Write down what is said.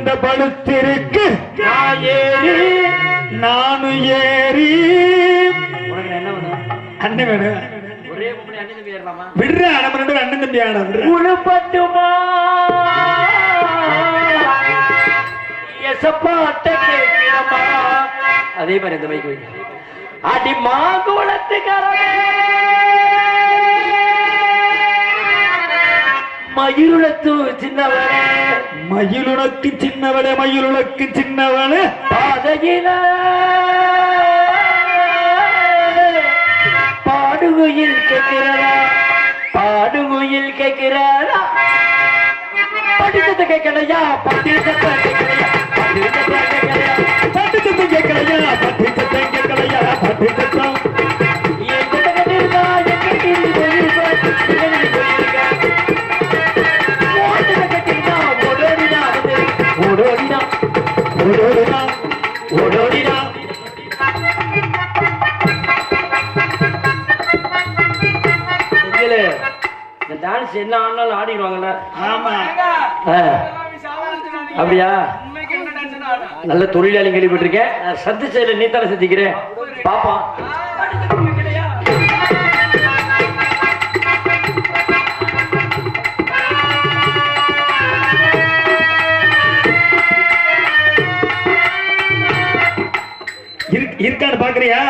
குழந்தை படுத்திருக்கு நான் ஏறி நானும் ஏறி உனக்கு என்ன வேணும் அண்ணன் வேணும் ஒரே பொம்பளை அண்ணன் தம்பி ஏறலாமா விடுற நம்ம ரெண்டு அண்ணன் தம்பி ஆடம் உழுப்பட்டுமா எசப்பாட்ட கேட்கிறமா அதே மாதிரி இந்த மைக்கு வைக்க அடி மாங்குளத்துக்காரே மயிலுளத்து சின்னவளே மயிலுனக்கு சின்னவளே மயிலுனக்கு சின்னவளே பாதையில பாடுகுயில் கேட்கிறதா பாடுகுயில் கேட்கிறதா படித்தது கேட்கலையா படித்தது கேட்கலையா பட்டுச்சத்தை கேட்கலையா பட்டுச்சத்தை கேட்கலையா பட்டுச்சத்தம் டான்ஸ் என்ன ஆனாலும் ஆடிடுவாங்கல்ல ஆமா அப்படியா நல்ல தொழிலாளி கேள்விப்பட்டிருக்கேன் சந்திச்சதுல நீ தானே சந்திக்கிறேன் பாப்பா இருக்கான்னு பாக்குறியா